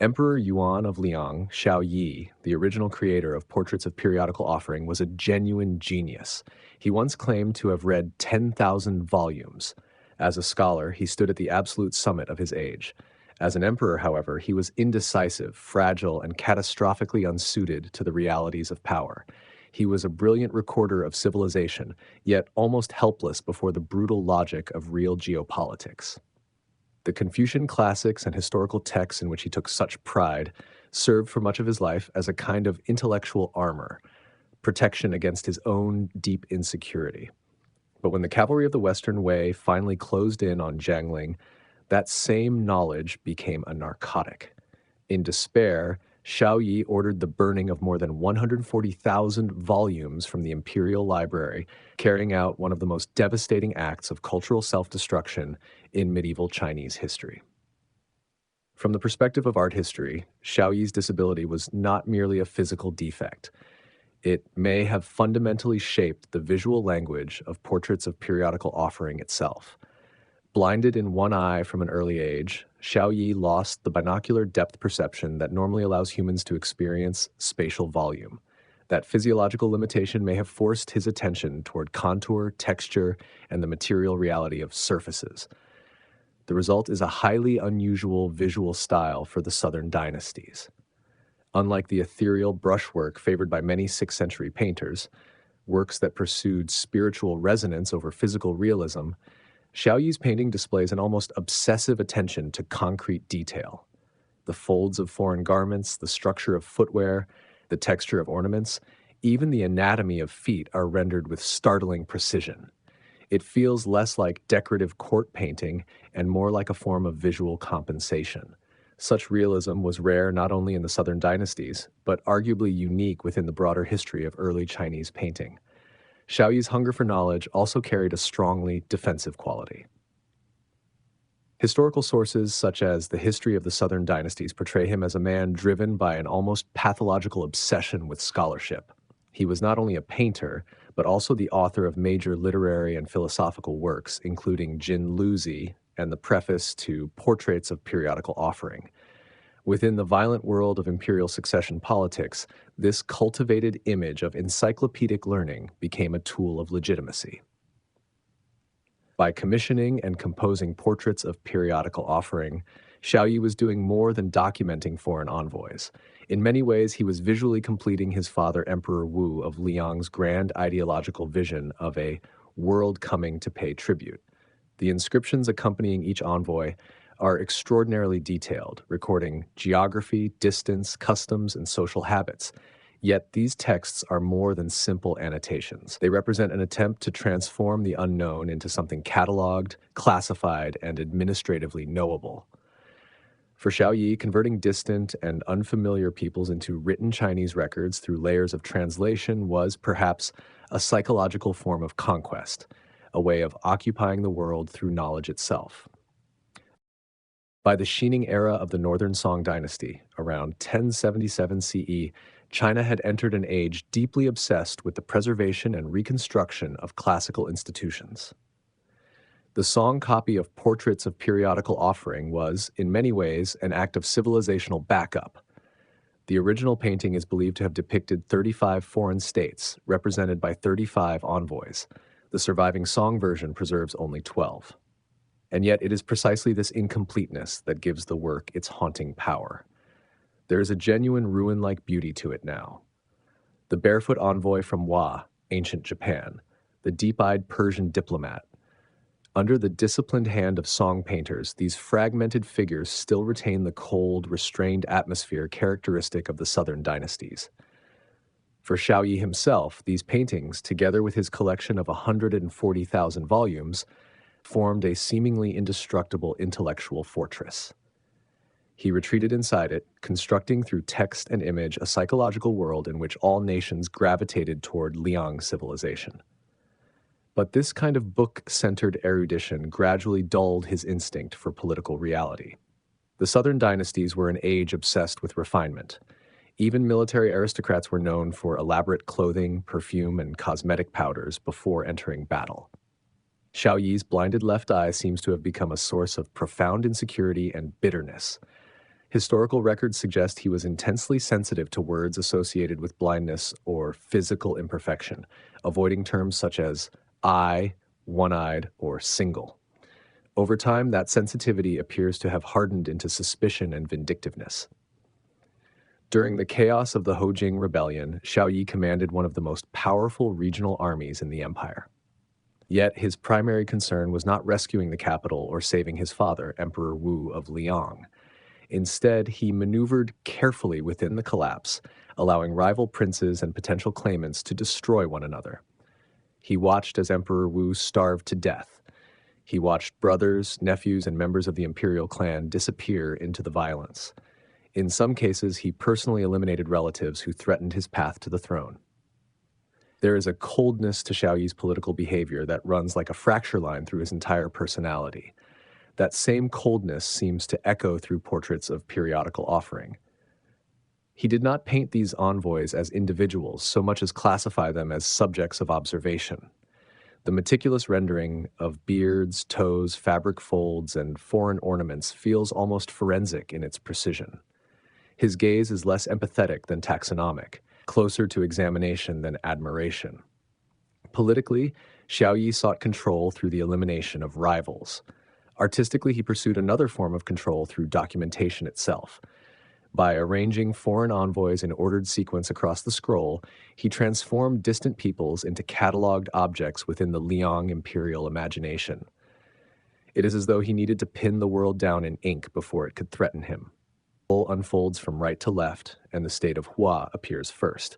Emperor Yuan of Liang, Xiao Yi, the original creator of Portraits of Periodical Offering, was a genuine genius. He once claimed to have read 10,000 volumes. As a scholar, he stood at the absolute summit of his age. As an emperor, however, he was indecisive, fragile, and catastrophically unsuited to the realities of power. He was a brilliant recorder of civilization, yet almost helpless before the brutal logic of real geopolitics. The Confucian classics and historical texts in which he took such pride served for much of his life as a kind of intellectual armor, protection against his own deep insecurity. But when the cavalry of the Western Wei finally closed in on Jiangling, that same knowledge became a narcotic. In despair, Xiao Yi ordered the burning of more than 140,000 volumes from the imperial library, carrying out one of the most devastating acts of cultural self-destruction in medieval Chinese history. From the perspective of art history, Xiao Yi's disability was not merely a physical defect. It may have fundamentally shaped the visual language of Portraits of Periodical Offering itself. Blinded in one eye from an early age, Xiao Yi lost the binocular depth perception that normally allows humans to experience spatial volume. That physiological limitation may have forced his attention toward contour, texture, and the material reality of surfaces. The result is a highly unusual visual style for the Southern dynasties. Unlike the ethereal brushwork favored by many 6th century painters, works that pursued spiritual resonance over physical realism, Xiao Yi's painting displays an almost obsessive attention to concrete detail. The folds of foreign garments, the structure of footwear, the texture of ornaments, even the anatomy of feet are rendered with startling precision. It feels less like decorative court painting and more like a form of visual compensation. Such realism was rare not only in the Southern dynasties, but arguably unique within the broader history of early Chinese painting. Xiao Yi's hunger for knowledge also carried a strongly defensive quality. Historical sources such as the history of the Southern dynasties portray him as a man driven by an almost pathological obsession with scholarship. He was not only a painter, but also the author of major literary and philosophical works, including Jin Luzi and the preface to Portraits of Periodical Offering. Within the violent world of imperial succession politics, this cultivated image of encyclopedic learning became a tool of legitimacy. By commissioning and composing Portraits of Periodical Offering, Xiao Yi was doing more than documenting foreign envoys. In many ways, he was visually completing his father, Emperor Wu, of Liang's grand ideological vision of a world coming to pay tribute. The inscriptions accompanying each envoy are extraordinarily detailed, recording geography, distance, customs, and social habits. Yet these texts are more than simple annotations. They represent an attempt to transform the unknown into something cataloged, classified, and administratively knowable. For Xiao Yi, converting distant and unfamiliar peoples into written Chinese records through layers of translation was perhaps a psychological form of conquest, a way of occupying the world through knowledge itself. By the Xining era of the Northern Song-dynasty, around 1077 CE, China had entered an age deeply obsessed with the preservation and reconstruction of classical institutions. The Song copy of Portraits of Periodical Offering was, in many ways, an act of civilizational backup. The original painting is believed to have depicted 35 foreign states, represented by 35 envoys. The surviving Song version preserves only 12. And yet it is precisely this incompleteness that gives the work its haunting power. There is a genuine ruin-like beauty to it now. The barefoot envoy from Wa, ancient Japan, the deep-eyed Persian diplomat. Under the disciplined hand of Song painters, these fragmented figures still retain the cold, restrained atmosphere characteristic of the Southern dynasties. For Xiao Yi himself, these paintings, together with his collection of 140,000 volumes, formed a seemingly indestructible intellectual fortress. He retreated inside it, constructing through text and image a psychological world in which all nations gravitated toward Liang civilization. But this kind of book-centered erudition gradually dulled his instinct for political reality. The Southern dynasties were an age obsessed with refinement. Even military aristocrats were known for elaborate clothing, perfume, and cosmetic powders before entering battle. Xiao Yi's blinded left eye seems to have become a source of profound insecurity and bitterness. Historical records suggest he was intensely sensitive to words associated with blindness or physical imperfection, avoiding terms such as eye, one-eyed, or single. Over time, that sensitivity appears to have hardened into suspicion and vindictiveness. During the chaos of the Hojing Rebellion, Xiao Yi commanded one of the most powerful regional armies in the empire. Yet his primary concern was not rescuing the capital or saving his father, Emperor Wu of Liang. Instead, he maneuvered carefully within the collapse, allowing rival princes and potential claimants to destroy one another. He watched as Emperor Wu starved to death. He watched brothers, nephews, and members of the imperial clan disappear into the violence. In some cases, he personally eliminated relatives who threatened his path to the throne. There is a coldness to Xiao Yi's political behavior that runs like a fracture line through his entire personality. That same coldness seems to echo through portraits of periodical offering. He did not paint these envoys as individuals so much as classify them as subjects of observation. The meticulous rendering of beards, toes, fabric folds, and foreign ornaments feels almost forensic in its precision. His gaze is less empathetic than taxonomic, closer to examination than admiration. Politically, Xiao Yi sought control through the elimination of rivals. Artistically, he pursued another form of control through documentation itself. By arranging foreign envoys in ordered sequence across the scroll, he transformed distant peoples into catalogued objects within the Liang imperial imagination. It is as though he needed to pin the world down in ink before it could threaten him. The scroll unfolds from right to left, and the state of Hua appears first.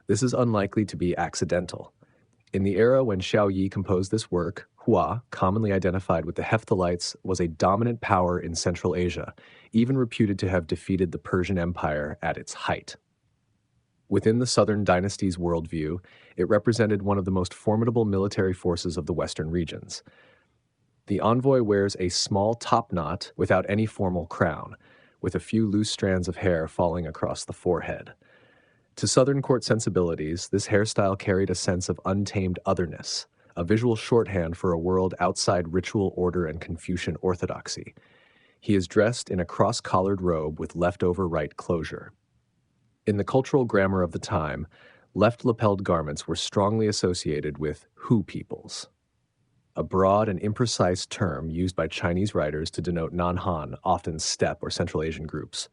This is unlikely to be accidental. In the era when Xiao Yi composed this work, Hua, commonly identified with the Hephtalites, was a dominant power in Central Asia, even reputed to have defeated the Persian Empire at its height. Within the Southern Dynasty's worldview, it represented one of the most formidable military forces of the Western regions. The envoy wears a small top knot without any formal crown, with a few loose strands of hair falling across the forehead. To Southern court sensibilities, this hairstyle carried a sense of untamed otherness, a visual shorthand for a world outside ritual order and Confucian orthodoxy. He is dressed in a cross-collared robe with leftover right closure. In the cultural grammar of the time, left-lapelled garments were strongly associated with Hu peoples, a broad and imprecise term used by Chinese writers to denote non-Han, often steppe or Central Asian groups.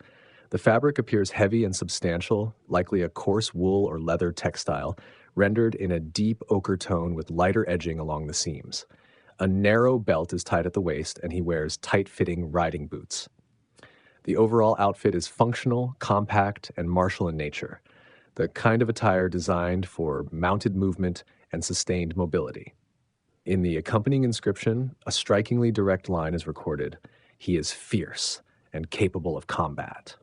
The fabric appears heavy and substantial, likely a coarse wool or leather textile, rendered in a deep ochre tone with lighter edging along the seams. A narrow belt is tied at the waist, and he wears tight-fitting riding boots. The overall outfit is functional, compact, and martial in nature, the kind of attire designed for mounted movement and sustained mobility. In the accompanying inscription, a strikingly direct line is recorded: "He is fierce and capable of combat."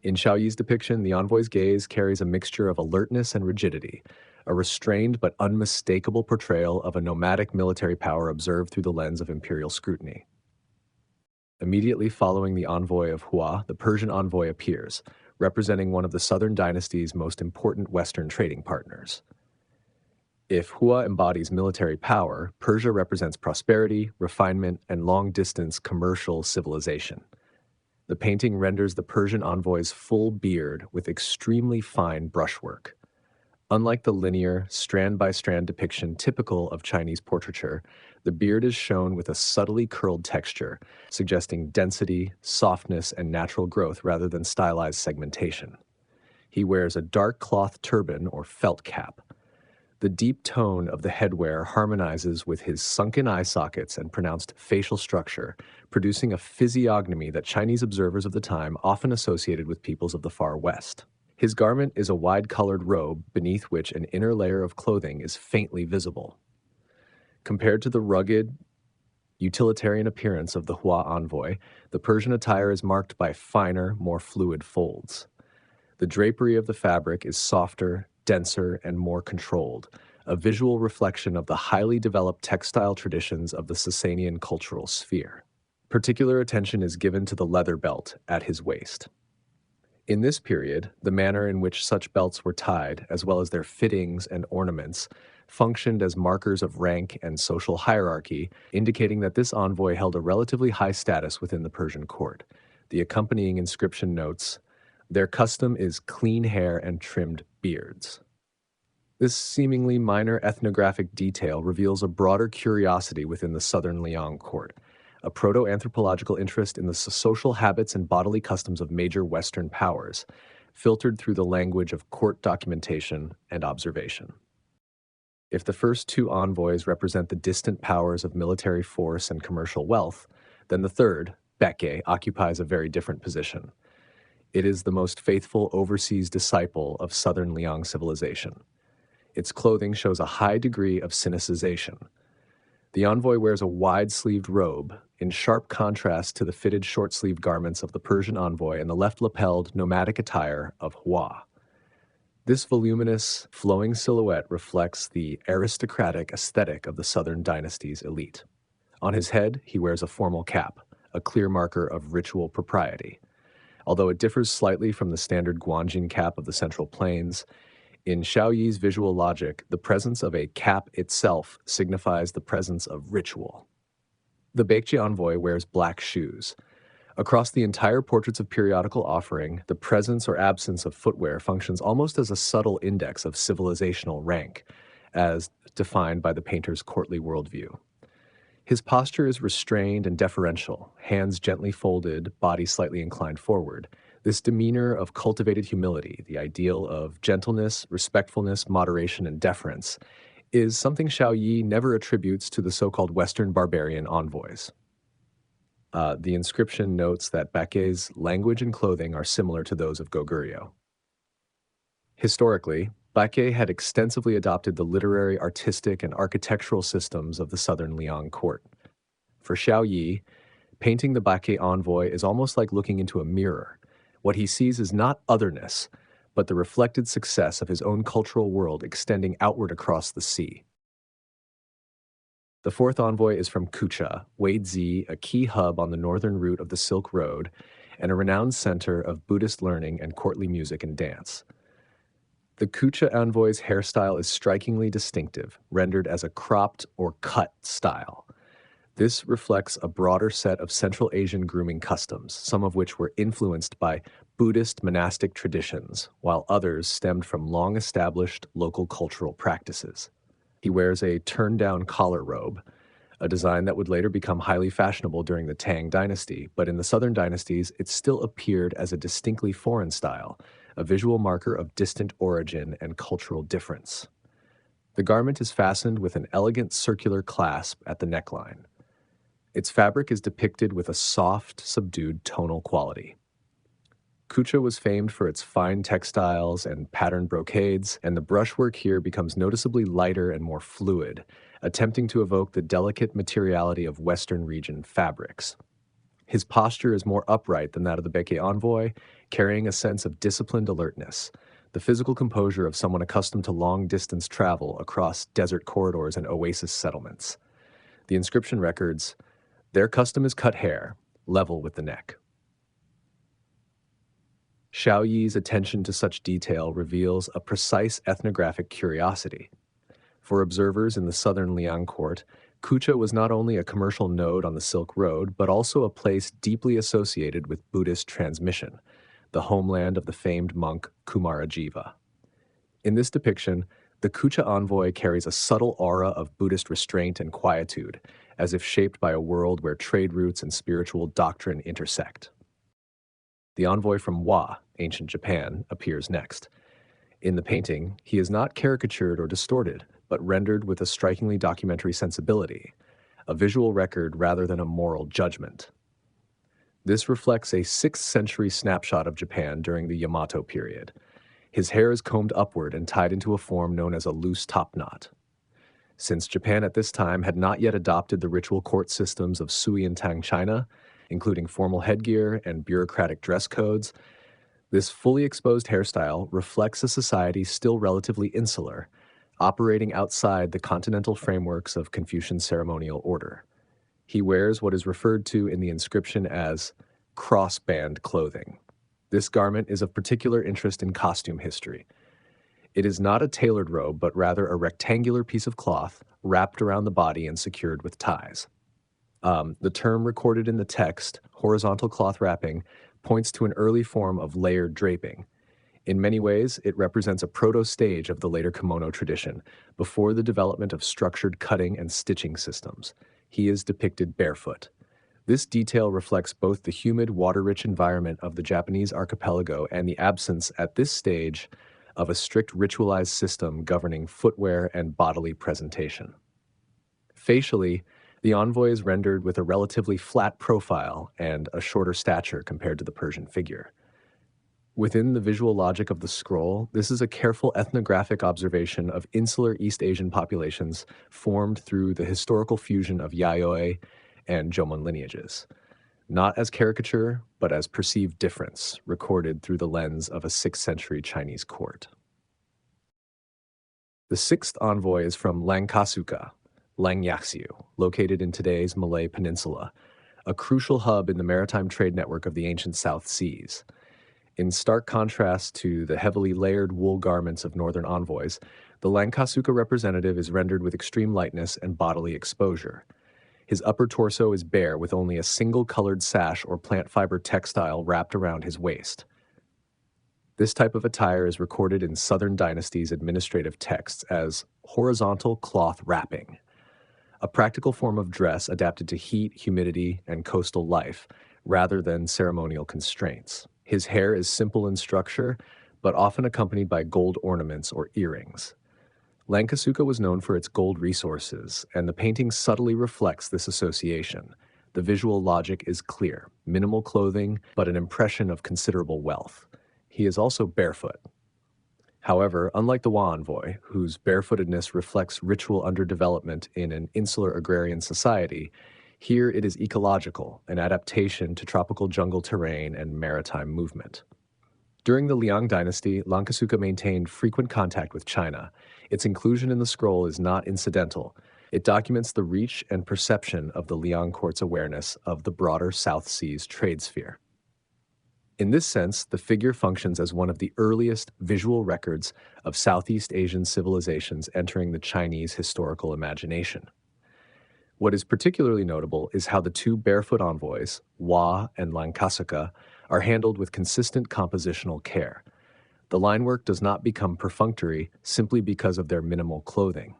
In Xiao Yi's depiction, the envoy's gaze carries a mixture of alertness and rigidity, a restrained but unmistakable portrayal of a nomadic military power observed through the lens of imperial scrutiny. Immediately following the envoy of Hua, the Persian envoy appears, representing one of the Southern Dynasty's most important Western trading partners. If Hua embodies military power, Persia represents prosperity, refinement, and long-distance commercial civilization. The painting renders the Persian envoy's full beard with extremely fine brushwork. Unlike the linear, strand-by-strand depiction typical of Chinese portraiture, the beard is shown with a subtly curled texture, suggesting density, softness, and natural growth rather than stylized segmentation. He wears a dark cloth turban or felt cap. The deep tone of the headwear harmonizes with his sunken eye sockets and pronounced facial structure, producing a physiognomy that Chinese observers of the time often associated with peoples of the Far West. His garment is a wide-colored robe beneath which an inner layer of clothing is faintly visible. Compared to the rugged, utilitarian appearance of the Hua envoy, the Persian attire is marked by finer, more fluid folds. The drapery of the fabric is softer, denser, and more controlled, a visual reflection of the highly developed textile traditions of the Sasanian cultural sphere. Particular attention is given to the leather belt at his waist. In this period, the manner in which such belts were tied, as well as their fittings and ornaments, functioned as markers of rank and social hierarchy, indicating that this envoy held a relatively high status within the Persian court. The accompanying inscription notes, "Their custom is clean hair and trimmed beards." This seemingly minor ethnographic detail reveals a broader curiosity within the southern Liang court, a proto-anthropological interest in the social habits and bodily customs of major Western powers, filtered through the language of court documentation and observation. If the first two envoys represent the distant powers of military force and commercial wealth, then the third, Baekje, occupies a very different position. It is the most faithful overseas disciple of southern Liang civilization. Its clothing shows a high degree of sinicization. The envoy wears a wide-sleeved robe, in sharp contrast to the fitted short-sleeved garments of the Persian envoy and the left-lapelled nomadic attire of Hua. This voluminous, flowing silhouette reflects the aristocratic aesthetic of the Southern Dynasty's elite. On his head, he wears a formal cap, a clear marker of ritual propriety. Although it differs slightly from the standard Guanjin cap of the Central Plains, in Xiao Yi's visual logic, the presence of a cap itself signifies the presence of ritual. The Baekje envoy wears black shoes. Across the entire Portraits of Periodical offering, the presence or absence of footwear functions almost as a subtle index of civilizational rank, as defined by the painter's courtly worldview. His posture is restrained and deferential, hands gently folded, body slightly inclined forward. This demeanor of cultivated humility, the ideal of gentleness, respectfulness, moderation, and deference, is something Xiao Yi never attributes to the so-called Western barbarian envoys. The inscription notes that Baekje's language and clothing are similar to those of Goguryeo. Historically, Baekje had extensively adopted the literary, artistic, and architectural systems of the southern Liang court. For Xiao Yi, painting the Baekje envoy is almost like looking into a mirror. What he sees is not otherness, but the reflected success of his own cultural world extending outward across the sea. The fourth envoy is from Kucha, Weizi, a key hub on the northern route of the Silk Road, and a renowned center of Buddhist learning and courtly music and dance. The Kucha envoy's hairstyle is strikingly distinctive, rendered as a cropped or cut style. This reflects a broader set of Central Asian grooming customs, some of which were influenced by Buddhist monastic traditions, while others stemmed from long-established local cultural practices. He wears a turned-down collar robe, a design that would later become highly fashionable during the Tang dynasty, but in the southern dynasties, it still appeared as a distinctly foreign style, a visual marker of distant origin and cultural difference. The garment is fastened with an elegant circular clasp at the neckline. Its fabric is depicted with a soft, subdued tonal quality. Kucha was famed for its fine textiles and patterned brocades, and the brushwork here becomes noticeably lighter and more fluid, attempting to evoke the delicate materiality of Western region fabrics. His posture is more upright than that of the Baekje envoy, carrying a sense of disciplined alertness, the physical composure of someone accustomed to long-distance travel across desert corridors and oasis settlements. The inscription records, "Their custom is cut hair, level with the neck." Xiao Yi's attention to such detail reveals a precise ethnographic curiosity. For observers in the southern Liang court, Kucha was not only a commercial node on the Silk Road, but also a place deeply associated with Buddhist transmission, the homeland of the famed monk Kumarajiva. In this depiction, the Kucha envoy carries a subtle aura of Buddhist restraint and quietude, as if shaped by a world where trade routes and spiritual doctrine intersect. The envoy from Wa, ancient Japan, appears next. In the painting, he is not caricatured or distorted, but rendered with a strikingly documentary sensibility, a visual record rather than a moral judgment. This reflects a 6th century snapshot of Japan during the Yamato period. His hair is combed upward and tied into a form known as a loose topknot. Since Japan at this time had not yet adopted the ritual court systems of Sui and Tang China, including formal headgear and bureaucratic dress codes, this fully exposed hairstyle reflects a society still relatively insular, operating outside the continental frameworks of Confucian ceremonial order. He wears what is referred to in the inscription as crossband clothing. This garment is of particular interest in costume history. It is not a tailored robe, but rather a rectangular piece of cloth wrapped around the body and secured with ties. The term recorded in the text, horizontal cloth wrapping, points to an early form of layered draping. In many ways, it represents a proto-stage of the later kimono tradition, before the development of structured cutting and stitching systems. He is depicted barefoot. This detail reflects both the humid, water-rich environment of the Japanese archipelago and the absence, at this stage, of a strict ritualized system governing footwear and bodily presentation. Facially, the envoy is rendered with a relatively flat profile and a shorter stature compared to the Persian figure. Within the visual logic of the scroll, this is a careful ethnographic observation of insular East Asian populations formed through the historical fusion of Yayoi and Jomon lineages, not as caricature, but as perceived difference, recorded through the lens of a 6th century Chinese court. The sixth envoy is from Langkasuka, Langyaxiu, located in today's Malay Peninsula, a crucial hub in the maritime trade network of the ancient South Seas. In stark contrast to the heavily layered wool garments of northern envoys, the Langkasuka representative is rendered with extreme lightness and bodily exposure. His upper torso is bare with only a single colored sash or plant fiber textile wrapped around his waist. This type of attire is recorded in Southern Dynasty's administrative texts as horizontal cloth wrapping, a practical form of dress adapted to heat, humidity, and coastal life, rather than ceremonial constraints. His hair is simple in structure, but often accompanied by gold ornaments or earrings. Langkasuka was known for its gold resources, and the painting subtly reflects this association. The visual logic is clear: minimal clothing, but an impression of considerable wealth. He is also barefoot. However, unlike the Wa envoy, whose barefootedness reflects ritual underdevelopment in an insular agrarian society, here it is ecological, an adaptation to tropical jungle terrain and maritime movement. During the Liang Dynasty, Langkasuka maintained frequent contact with China. Its inclusion in the scroll is not incidental. It documents the reach and perception of the Liang court's awareness of the broader South Seas trade sphere. In this sense, the figure functions as one of the earliest visual records of Southeast Asian civilizations entering the Chinese historical imagination. What is particularly notable is how the two barefoot envoys, Wa and Langkasuka, are handled with consistent compositional care. The line work does not become perfunctory simply because of their minimal clothing.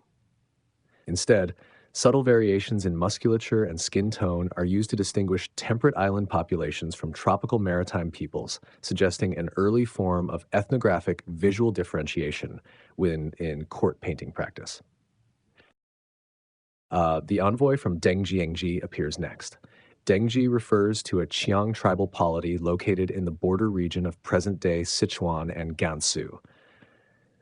Instead, subtle variations in musculature and skin tone are used to distinguish temperate island populations from tropical maritime peoples, suggesting an early form of ethnographic visual differentiation in court painting practice. The envoy from Dengjiangji appears next. Dengji refers to a Qiang tribal polity located in the border region of present-day Sichuan and Gansu.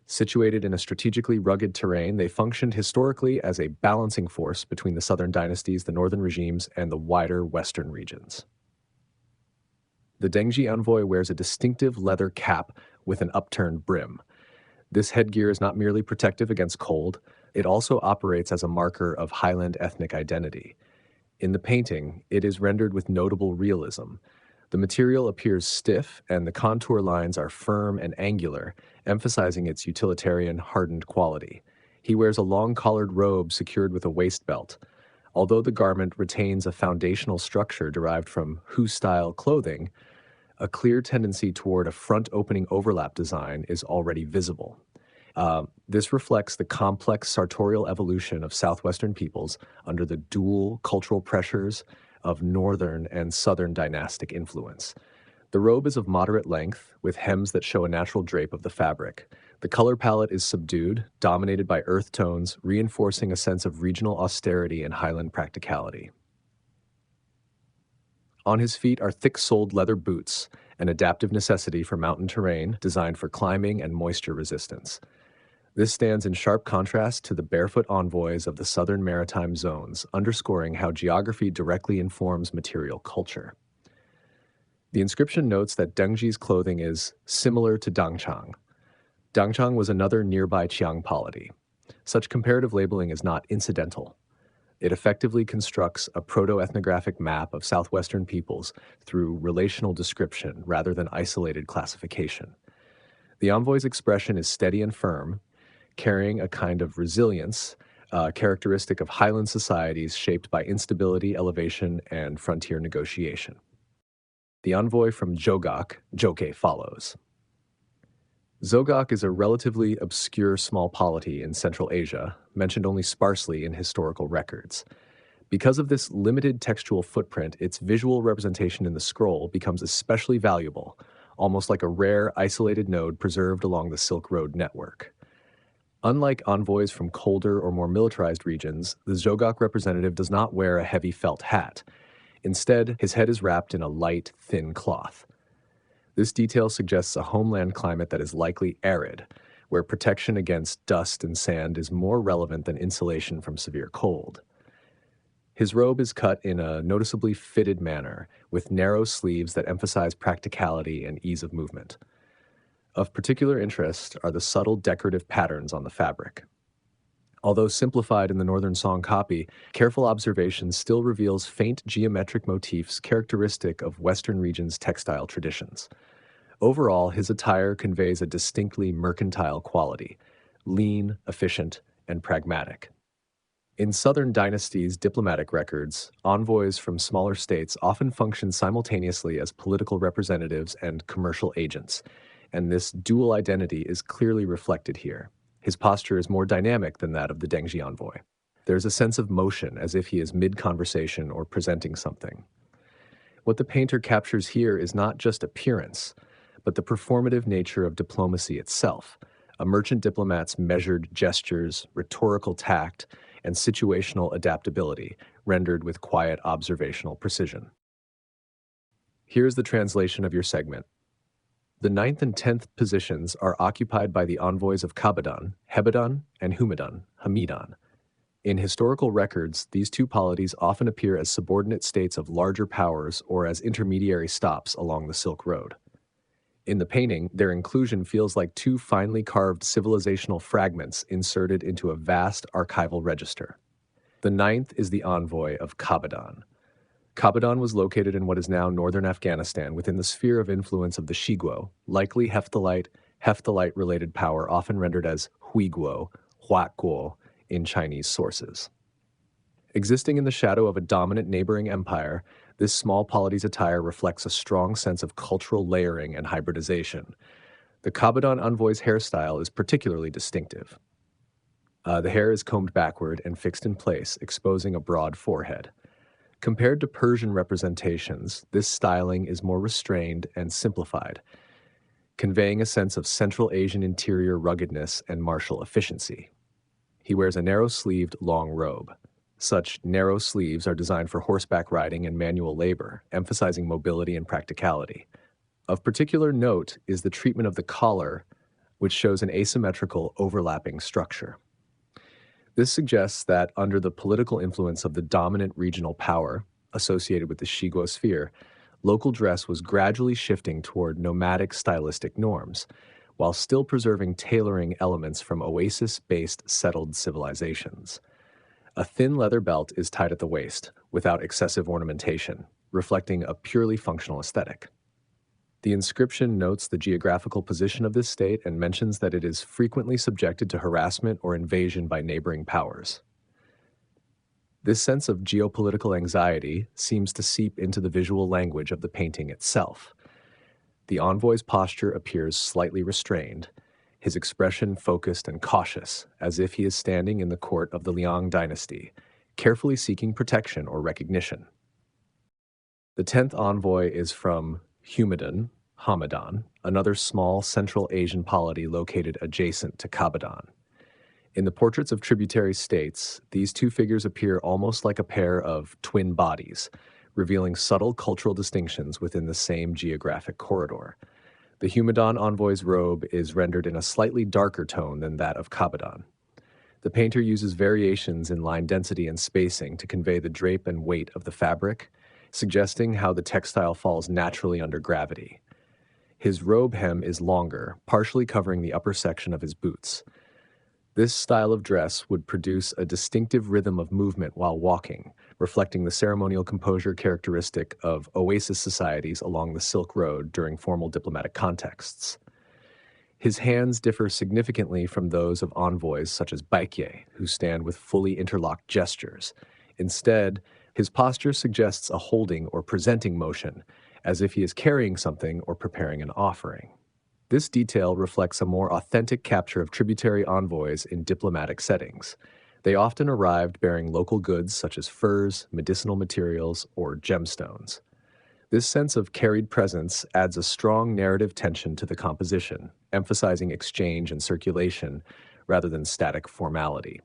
Situated in a strategically rugged terrain, they functioned historically as a balancing force between the southern dynasties, the northern regimes, and the wider western regions. The Dengji envoy wears a distinctive leather cap with an upturned brim. This headgear is not merely protective against cold, it also operates as a marker of highland ethnic identity. In the painting, it is rendered with notable realism. The material appears stiff, and the contour lines are firm and angular, emphasizing its utilitarian, hardened quality. He wears a long-collared robe secured with a waist belt. Although the garment retains a foundational structure derived from Hu-style clothing, a clear tendency toward a front-opening overlap design is already visible. This reflects the complex sartorial evolution of southwestern peoples under the dual cultural pressures of northern and southern dynastic influence. The robe is of moderate length, with hems that show a natural drape of the fabric. The color palette is subdued, dominated by earth tones, reinforcing a sense of regional austerity and highland practicality. On his feet are thick-soled leather boots, an adaptive necessity for mountain terrain designed for climbing and moisture resistance. This stands in sharp contrast to the barefoot envoys of the southern maritime zones, underscoring how geography directly informs material culture. The inscription notes that Dengji's clothing is similar to Dangchang. Dangchang was another nearby Qiang polity. Such comparative labeling is not incidental. It effectively constructs a proto-ethnographic map of southwestern peoples through relational description rather than isolated classification. The envoy's expression is steady and firm, carrying a kind of resilience characteristic of highland societies shaped by instability, elevation, and frontier negotiation. The envoy from Zhogok, Joke, follows. Zogok is a relatively obscure small polity in Central Asia, mentioned only sparsely in historical records. Because of this limited textual footprint, its visual representation in the scroll becomes especially valuable, almost like a rare, isolated node preserved along the Silk Road network. Unlike envoys from colder or more militarized regions, the Zogok representative does not wear a heavy felt hat. Instead, his head is wrapped in a light, thin cloth. This detail suggests a homeland climate that is likely arid, where protection against dust and sand is more relevant than insulation from severe cold. His robe is cut in a noticeably fitted manner, with narrow sleeves that emphasize practicality and ease of movement. Of particular interest are the subtle decorative patterns on the fabric. Although simplified in the Northern Song copy, careful observation still reveals faint geometric motifs characteristic of Western region's textile traditions. Overall, his attire conveys a distinctly mercantile quality, lean, efficient, and pragmatic. In Southern dynasties' diplomatic records, envoys from smaller states often function simultaneously as political representatives and commercial agents, and this dual identity is clearly reflected here. His posture is more dynamic than that of the Dengji envoy. There's a sense of motion, as if he is mid-conversation or presenting something. What the painter captures here is not just appearance, but the performative nature of diplomacy itself, a merchant diplomat's measured gestures, rhetorical tact, and situational adaptability, rendered with quiet observational precision. Here's the translation of your segment. The 9th and 10th positions are occupied by the envoys of Kabadan, Hebadan, and Hamidan. In historical records, these two polities often appear as subordinate states of larger powers or as intermediary stops along the Silk Road. In the painting, their inclusion feels like two finely carved civilizational fragments inserted into a vast archival register. The 9th is the envoy of Kabadan. Kabadan was located in what is now northern Afghanistan within the sphere of influence of the Shiguo, likely Hephthalite-related power often rendered as Huiguo, Huaguo in Chinese sources. Existing in the shadow of a dominant neighboring empire, this small polity's attire reflects a strong sense of cultural layering and hybridization. The Kabadan envoy's hairstyle is particularly distinctive. The hair is combed backward and fixed in place, exposing a broad forehead. Compared to Persian representations, this styling is more restrained and simplified, conveying a sense of Central Asian interior ruggedness and martial efficiency. He wears a narrow-sleeved, long robe. Such narrow sleeves are designed for horseback riding and manual labor, emphasizing mobility and practicality. Of particular note is the treatment of the collar, which shows an asymmetrical, overlapping structure. This suggests that under the political influence of the dominant regional power associated with the Shiguo sphere, local dress was gradually shifting toward nomadic stylistic norms, while still preserving tailoring elements from oasis-based settled civilizations. A thin leather belt is tied at the waist, without excessive ornamentation, reflecting a purely functional aesthetic. The inscription notes the geographical position of this state and mentions that it is frequently subjected to harassment or invasion by neighboring powers. This sense of geopolitical anxiety seems to seep into the visual language of the painting itself. The envoy's posture appears slightly restrained, his expression focused and cautious, as if he is standing in the court of the Liang Dynasty, carefully seeking protection or recognition. The 10th envoy is from Hamadan, another small Central Asian polity located adjacent to Kabadan. In the portraits of tributary states, these two figures appear almost like a pair of twin bodies, revealing subtle cultural distinctions within the same geographic corridor. The Hamadan envoy's robe is rendered in a slightly darker tone than that of Kabadan. The painter uses variations in line density and spacing to convey the drape and weight of the fabric, suggesting how the textile falls naturally under gravity. His robe hem is longer, partially covering the upper section of his boots. This style of dress would produce a distinctive rhythm of movement while walking, reflecting the ceremonial composure characteristic of oasis societies along the Silk Road during formal diplomatic contexts. His hands differ significantly from those of envoys such as Baekje, who stand with fully interlocked gestures. Instead, his posture suggests a holding or presenting motion, as if he is carrying something or preparing an offering. This detail reflects a more authentic capture of tributary envoys in diplomatic settings. They often arrived bearing local goods such as furs, medicinal materials, or gemstones. This sense of carried presence adds a strong narrative tension to the composition, emphasizing exchange and circulation rather than static formality.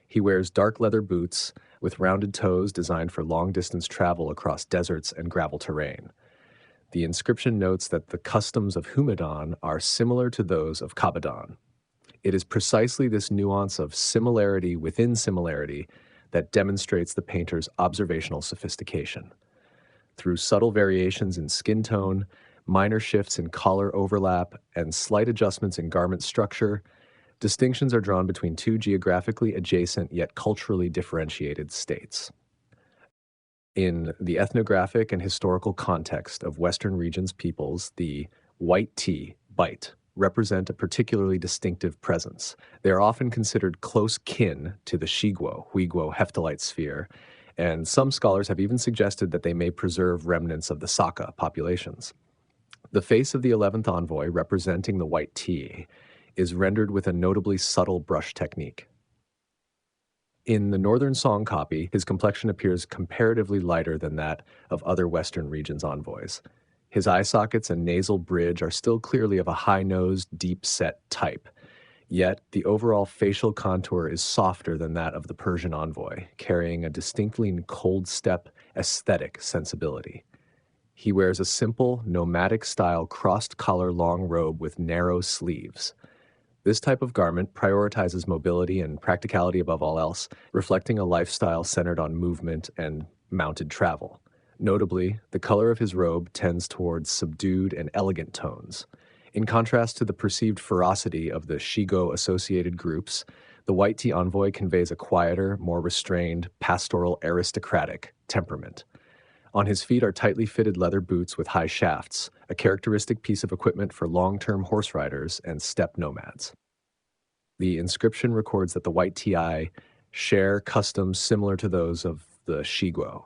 He wears dark leather boots with rounded toes designed for long-distance travel across deserts and gravel terrain. The inscription notes that the customs of Humadan are similar to those of Kabadan. It is precisely this nuance of similarity within similarity that demonstrates the painter's observational sophistication. Through subtle variations in skin tone, minor shifts in collar overlap, and slight adjustments in garment structure, distinctions are drawn between two geographically adjacent yet culturally differentiated states. In the ethnographic and historical context of Western regions' peoples, the white tea, bite, represent a particularly distinctive presence. They are often considered close kin to the Shiguo, Huiguo Hephthalite sphere, and some scholars have even suggested that they may preserve remnants of the Saka populations. The face of the 11th envoy, representing the white tea, is rendered with a notably subtle brush technique. In the Northern Song copy, his complexion appears comparatively lighter than that of other Western regions' envoys. His eye sockets and nasal bridge are still clearly of a high-nosed, deep-set type, yet the overall facial contour is softer than that of the Persian envoy, carrying a distinctly cold-step aesthetic sensibility. He wears a simple, nomadic-style crossed-collar long robe with narrow sleeves. This type of garment prioritizes mobility and practicality above all else, reflecting a lifestyle centered on movement and mounted travel. Notably, the color of his robe tends towards subdued and elegant tones. In contrast to the perceived ferocity of the Shigo-associated groups, the white tea envoy conveys a quieter, more restrained, pastoral, aristocratic temperament. On his feet are tightly fitted leather boots with high shafts, a characteristic piece of equipment for long-term horse riders and steppe nomads. The inscription records that the white tea share customs similar to those of the Shiguo.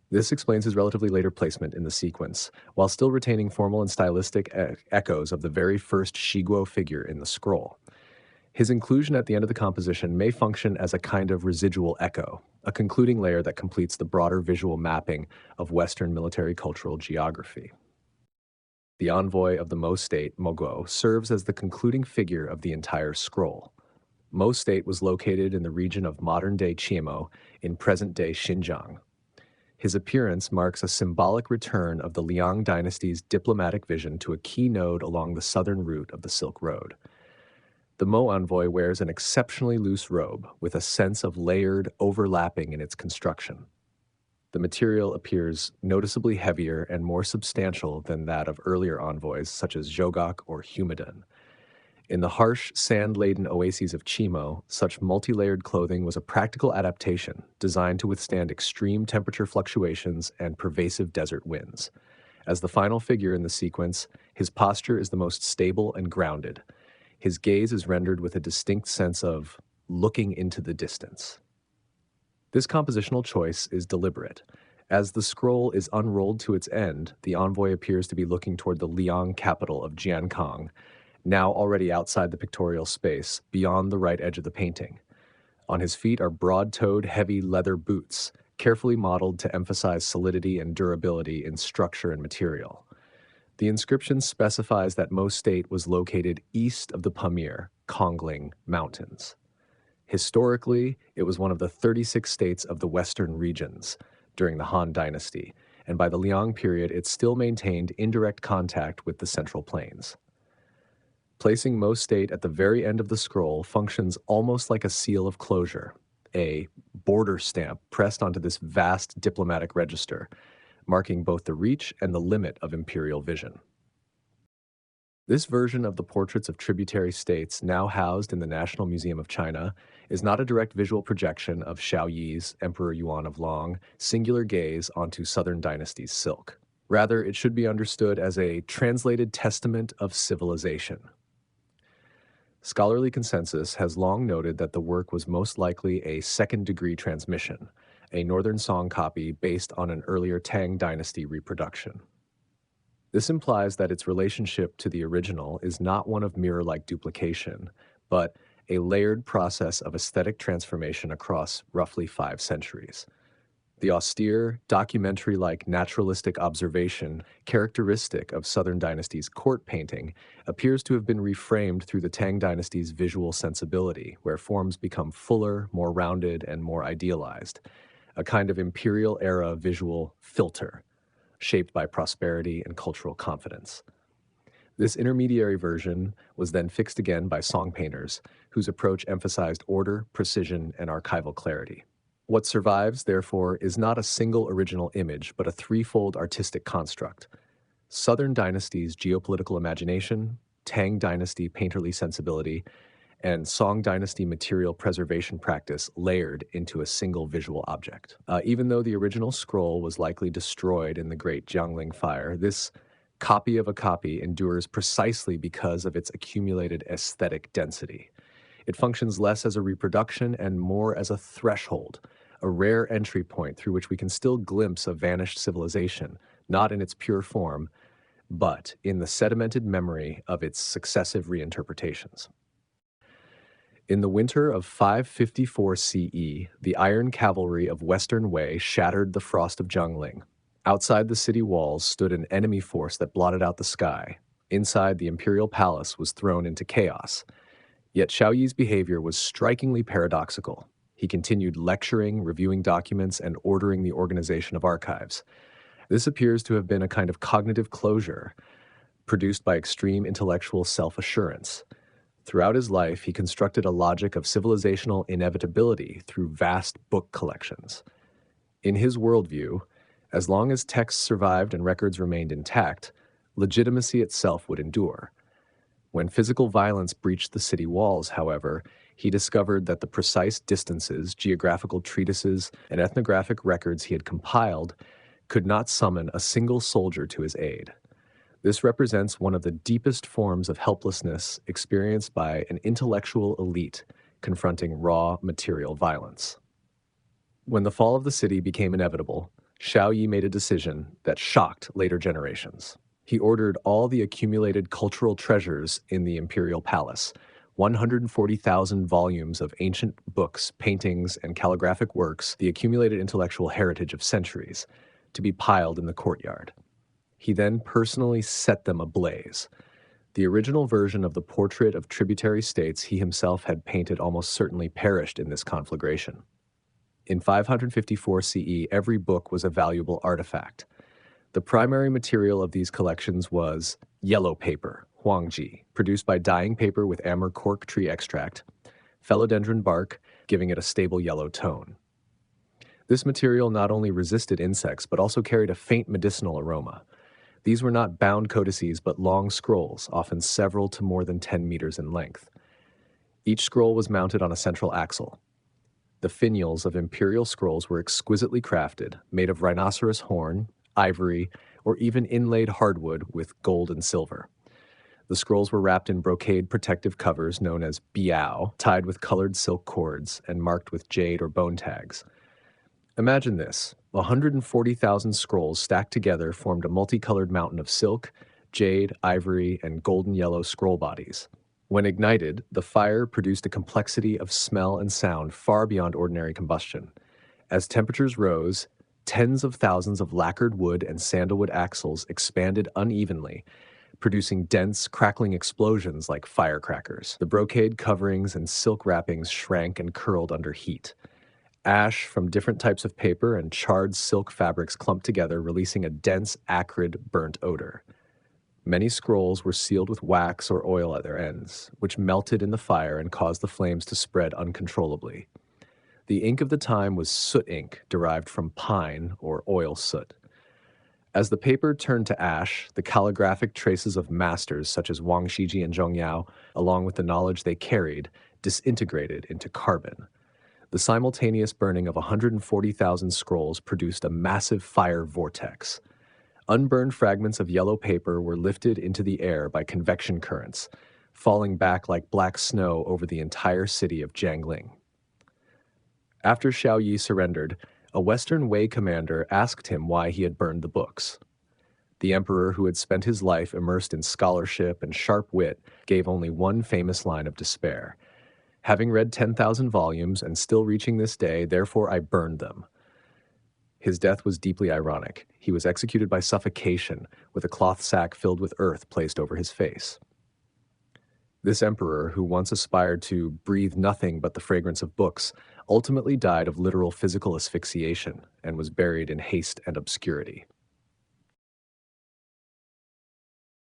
This explains his relatively later placement in the sequence, while still retaining formal and stylistic echoes of the very first Shiguo figure in the scroll. His inclusion at the end of the composition may function as a kind of residual echo, a concluding layer that completes the broader visual mapping of Western military cultural geography. The envoy of the Mo state, Moguo, serves as the concluding figure of the entire scroll. Mo state was located in the region of modern-day Chiemo in present-day Xinjiang. His appearance marks a symbolic return of the Liang Dynasty's diplomatic vision to a key node along the southern route of the Silk Road. The Mo envoy wears an exceptionally loose robe with a sense of layered overlapping in its construction. The material appears noticeably heavier and more substantial than that of earlier envoys such as Zhogok or Humadan. In the harsh, sand-laden oases of Chimo, such multi-layered clothing was a practical adaptation designed to withstand extreme temperature fluctuations and pervasive desert winds. As the final figure in the sequence, his posture is the most stable and grounded. His gaze is rendered with a distinct sense of looking into the distance. This compositional choice is deliberate. As the scroll is unrolled to its end, the envoy appears to be looking toward the Liang capital of Jiangling, now already outside the pictorial space, beyond the right edge of the painting. On his feet are broad-toed, heavy leather boots, carefully modeled to emphasize solidity and durability in structure and material. The inscription specifies that Mo State was located east of the Pamir, Kongling Mountains. Historically, it was one of the 36 states of the Western regions during the Han Dynasty, and by the Liang period, it still maintained indirect contact with the Central Plains. Placing Mo State at the very end of the scroll functions almost like a seal of closure, a border stamp pressed onto this vast diplomatic register, marking both the reach and the limit of imperial vision. This version of the portraits of tributary states now housed in the National Museum of China is not a direct visual projection of Xiao Yi's, Emperor Yuan of Long, singular gaze onto Southern Dynasty's silk. Rather, it should be understood as a translated testament of civilization. Scholarly consensus has long noted that the work was most likely a second-degree transmission, a Northern Song copy based on an earlier Tang Dynasty reproduction. This implies that its relationship to the original is not one of mirror-like duplication, but a layered process of aesthetic transformation across roughly 5 centuries. The austere, documentary-like naturalistic observation characteristic of Southern Dynasty's court painting appears to have been reframed through the Tang Dynasty's visual sensibility, where forms become fuller, more rounded, and more idealized, a kind of imperial-era visual filter, shaped by prosperity and cultural confidence. This intermediary version was then fixed again by Song painters, whose approach emphasized order, precision, and archival clarity. What survives, therefore, is not a single original image, but a threefold artistic construct: Southern Dynasty's geopolitical imagination, Tang Dynasty painterly sensibility, and Song Dynasty material preservation practice layered into a single visual object. Even though the original scroll was likely destroyed in the Great Jiangling Fire, this copy of a copy endures precisely because of its accumulated aesthetic density. It functions less as a reproduction and more as a threshold, a rare entry point through which we can still glimpse a vanished civilization, not in its pure form, but in the sedimented memory of its successive reinterpretations. In the winter of 554 CE, the iron cavalry of Western Wei shattered the frost of Jiangling. Outside the city walls stood an enemy force that blotted out the sky. Inside, the imperial palace was thrown into chaos. Yet Xiao Yi's behavior was strikingly paradoxical. He continued lecturing, reviewing documents, and ordering the organization of archives. This appears to have been a kind of cognitive closure produced by extreme intellectual self-assurance. Throughout his life, he constructed a logic of civilizational inevitability through vast book collections. In his worldview, as long as texts survived and records remained intact, legitimacy itself would endure. When physical violence breached the city walls, however, he discovered that the precise distances, geographical treatises, and ethnographic records he had compiled could not summon a single soldier to his aid. This represents one of the deepest forms of helplessness experienced by an intellectual elite confronting raw material violence. When the fall of the city became inevitable, Xiao Yi made a decision that shocked later generations. He ordered all the accumulated cultural treasures in the imperial palace, 140,000 volumes of ancient books, paintings, and calligraphic works, the accumulated intellectual heritage of centuries, to be piled in the courtyard. He then personally set them ablaze. The original version of the portrait of tributary states he himself had painted almost certainly perished in this conflagration. In 554 CE, every book was a valuable artifact. The primary material of these collections was yellow paper, huangji, produced by dyeing paper with amur cork tree extract, philodendron bark, giving it a stable yellow tone. This material not only resisted insects, but also carried a faint medicinal aroma. These were not bound codices, but long scrolls, often several to more than 10 meters in length. Each scroll was mounted on a central axle. The finials of imperial scrolls were exquisitely crafted, made of rhinoceros horn, ivory, or even inlaid hardwood with gold and silver. The scrolls were wrapped in brocade protective covers known as biao, tied with colored silk cords and marked with jade or bone tags. Imagine this: 140,000 scrolls stacked together formed a multicolored mountain of silk, jade, ivory, and golden yellow scroll bodies. When ignited, the fire produced a complexity of smell and sound far beyond ordinary combustion. As temperatures rose, tens of thousands of lacquered wood and sandalwood axles expanded unevenly, producing dense, crackling explosions like firecrackers. The brocade coverings and silk wrappings shrank and curled under heat. Ash from different types of paper and charred silk fabrics clumped together, releasing a dense, acrid, burnt odor. Many scrolls were sealed with wax or oil at their ends, which melted in the fire and caused the flames to spread uncontrollably. The ink of the time was soot ink, derived from pine or oil soot. As the paper turned to ash, the calligraphic traces of masters such as Wang Shiji and Zhong Yao, along with the knowledge they carried, disintegrated into carbon. The simultaneous burning of 140,000 scrolls produced a massive fire vortex. Unburned fragments of yellow paper were lifted into the air by convection currents, falling back like black snow over the entire city of Jiangling. After Xiao Yi surrendered, a Western Wei commander asked him why he had burned the books. The emperor, who had spent his life immersed in scholarship and sharp wit, gave only one famous line of despair. Having read 10,000 volumes and still reaching this day, therefore I burned them. His death was deeply ironic. He was executed by suffocation, with a cloth sack filled with earth placed over his face. This emperor, who once aspired to breathe nothing but the fragrance of books, ultimately died of literal physical asphyxiation and was buried in haste and obscurity.